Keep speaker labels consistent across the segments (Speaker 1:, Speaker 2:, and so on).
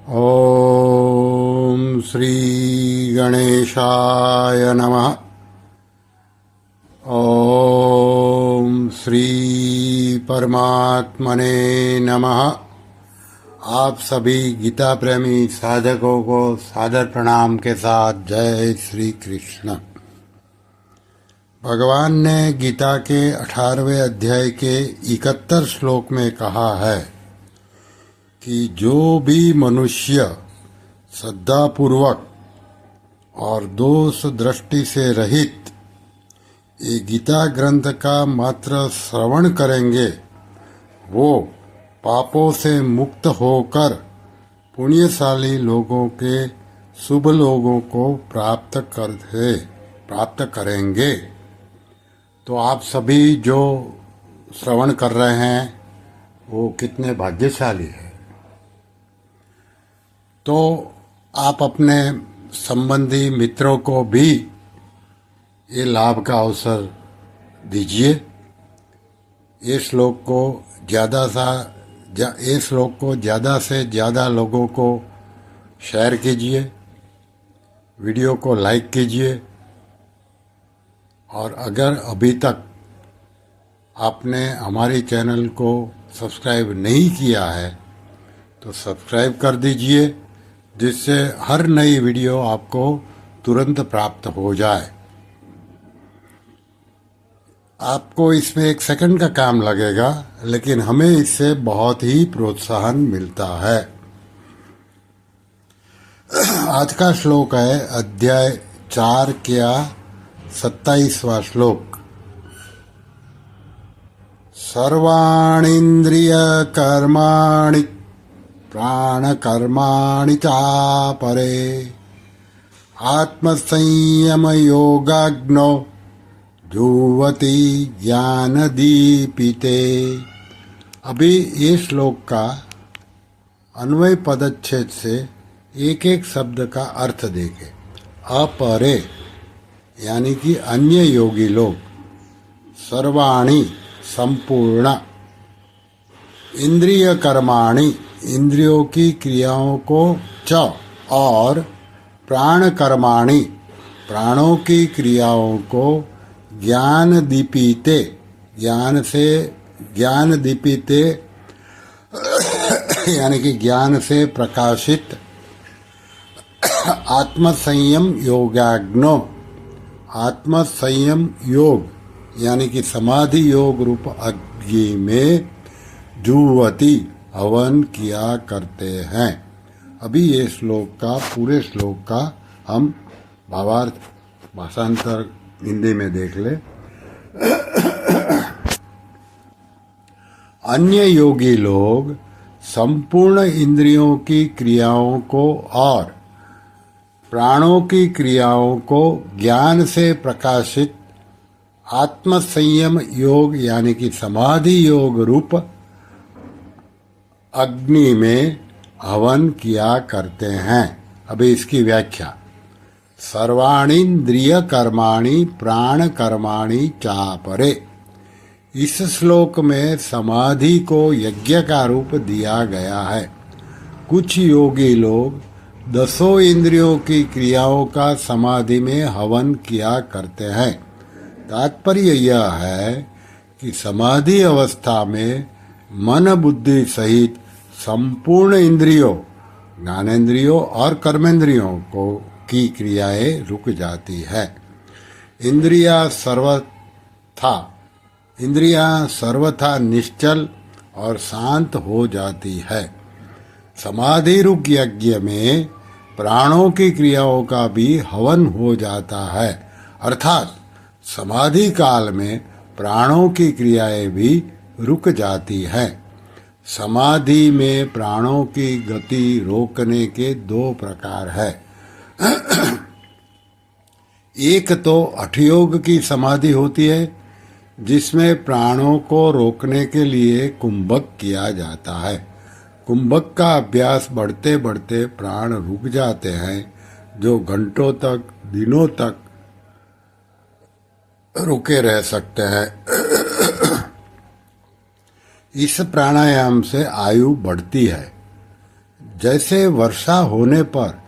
Speaker 1: ओम श्री गणेशाय नमः। ओम श्री परमात्मने नमः। आप सभी गीता प्रेमी साधकों को सादर प्रणाम के साथ जय श्री कृष्ण। भगवान ने गीता के 18वें अध्याय के 71 श्लोक में कहा है कि जो भी मनुष्य श्रद्धापूर्वक और दोष दृष्टि से रहित ये गीता ग्रंथ का मात्र श्रवण करेंगे, वो पापों से मुक्त होकर पुण्यशाली लोगों के शुभ लोगों को प्राप्त करेंगे। तो आप सभी जो श्रवण कर रहे हैं वो कितने भाग्यशाली हैं। तो आप अपने संबंधी मित्रों को भी ये लाभ का अवसर दीजिए। ये श्लोक को ज़्यादा से ज़्यादा लोगों को शेयर कीजिए, वीडियो को लाइक कीजिए। और अगर अभी तक आपने हमारे चैनल को सब्सक्राइब नहीं किया है तो सब्सक्राइब कर दीजिए, जिससे हर नई वीडियो आपको तुरंत प्राप्त हो जाए। आपको इसमें 1 सेकंड का काम लगेगा, लेकिन हमें इससे बहुत ही प्रोत्साहन मिलता है। आज का श्लोक है अध्याय 4 का 27वां श्लोक। सर्वाणीन्द्रिय कर्माणि प्राणकर्माणि चापरे आत्मसंयम योगाग्नो जुह्वति ज्ञानदीपिते। अभी ये श्लोक का अन्वय पदच्छेद से एक एक शब्द का अर्थ देखें। अपरे यानी कि अन्य योगी लोग, सर्वाणि संपूर्ण, इंद्रिय कर्माणि इंद्रियों की क्रियाओं को च, और प्राण कर्माणि प्राणों की क्रियाओं को ज्ञान दीपिते यानी कि ज्ञान से प्रकाशित, आत्मसंयम योगाग्नो आत्मसंयम योग यानी कि समाधि योग रूप अग्नि में जुह्वति हवन किया करते हैं। अभी ये पूरे श्लोक का हम भावार्थ भाषांतर हिंदी में देख ले। अन्य योगी लोग संपूर्ण इंद्रियों की क्रियाओं को और प्राणों की क्रियाओं को ज्ञान से प्रकाशित आत्मसंयम योग यानी कि समाधि योग रूप अग्नि में हवन किया करते हैं। अभी इसकी व्याख्या। सर्वाणीन्द्रिय कर्माणि प्राण कर्माणि चापरे। इस श्लोक में समाधि को यज्ञ का रूप दिया गया है। कुछ योगी लोग 10 इंद्रियों की क्रियाओं का समाधि में हवन किया करते हैं। तात्पर्य यह है कि समाधि अवस्था में मन बुद्धि सहित संपूर्ण इंद्रियों, ज्ञानेंद्रियों और कर्मेंद्रियों की क्रियाएं रुक जाती है। इंद्रियां सर्वथा निश्चल और शांत हो जाती है। समाधि रूप यज्ञ में प्राणों की क्रियाओं का भी हवन हो जाता है, अर्थात समाधि काल में प्राणों की क्रियाएं भी रुक जाती हैं। समाधि में प्राणों की गति रोकने के 2 प्रकार है। एक तो हठयोग की समाधि होती है, जिसमें प्राणों को रोकने के लिए कुंभक किया जाता है। कुंभक का अभ्यास बढ़ते बढ़ते प्राण रुक जाते हैं, जो घंटों तक, दिनों तक रुके रह सकते हैं। इस प्राणायाम से आयु बढ़ती है। जैसे वर्षा होने पर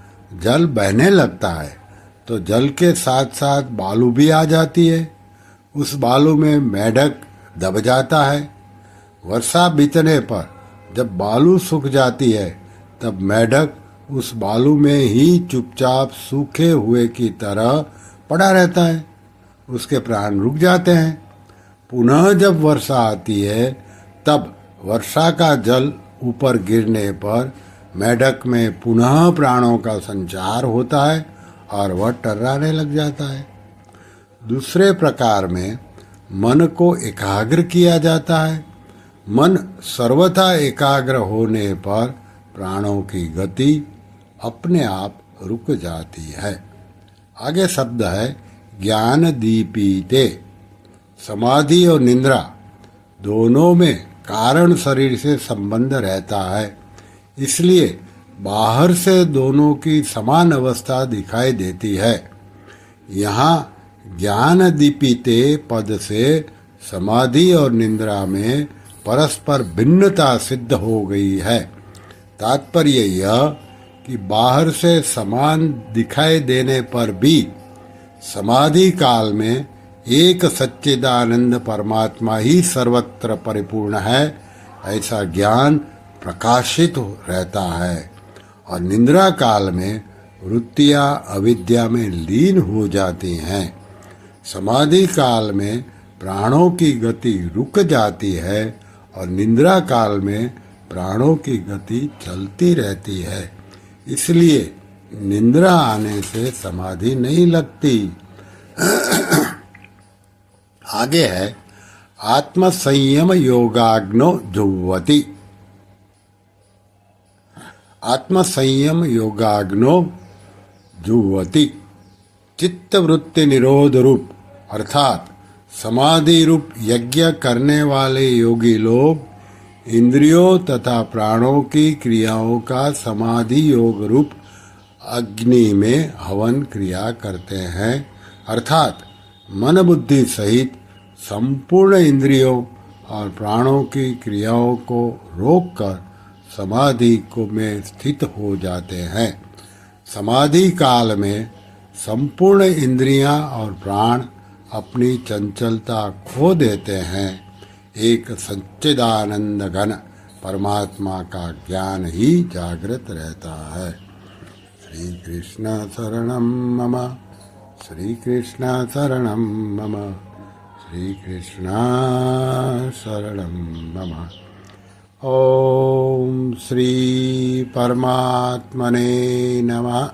Speaker 1: जल बहने लगता है तो जल के साथ साथ बालू भी आ जाती है। उस बालू में मेंढक दब जाता है। वर्षा बीतने पर जब बालू सूख जाती है तब मेंढक उस बालू में ही चुपचाप सूखे हुए की तरह पड़ा रहता है। उसके प्राण रुक जाते हैं। पुनः जब वर्षा आती है तब वर्षा का जल ऊपर गिरने पर मेंढक में पुनः प्राणों का संचार होता है और वह टर्राने लग जाता है। दूसरे प्रकार में मन को एकाग्र किया जाता है। मन सर्वथा एकाग्र होने पर प्राणों की गति अपने आप रुक जाती है। आगे शब्द है ज्ञान दीपीते। समाधि और निद्रा दोनों में कारण शरीर से संबंध रहता है, इसलिए बाहर से दोनों की समान अवस्था दिखाई देती है। यहाँ ज्ञान दीपिते पद से समाधि और निद्रा में परस्पर भिन्नता सिद्ध हो गई है। तात्पर्य यह कि बाहर से समान दिखाई देने पर भी समाधि काल में एक सच्चिदानंद परमात्मा ही सर्वत्र परिपूर्ण है, ऐसा ज्ञान प्रकाशित रहता है। और निद्रा काल में वृत्तियां अविद्या में लीन हो जाती हैं। समाधि काल में प्राणों की गति रुक जाती है और निद्रा काल में प्राणों की गति चलती रहती है। इसलिए निद्रा आने से समाधि नहीं लगती। आगे है आत्म संयम योगाग्नो जुह्वति। आत्म संयम योगाग्नो जुह्वति चित्त वृत्ति निरोध रूप अर्थात समाधि रूप यज्ञ करने वाले योगी लोग इंद्रियों तथा प्राणों की क्रियाओं का समाधि योग रूप अग्नि में हवन क्रिया करते हैं। अर्थात मन बुद्धि सहित संपूर्ण इंद्रियों और प्राणों की क्रियाओं को रोककर समाधि को में स्थित हो जाते हैं। समाधि काल में संपूर्ण इंद्रियां और प्राण अपनी चंचलता खो देते हैं। एक सच्चिदानंद घन परमात्मा का ज्ञान ही जागृत रहता है। श्री कृष्ण शरणं मम, श्री कृष्ण शरणं मम, श्री कृष्ण शरणं मम। ओम श्री परमात्मने नमः।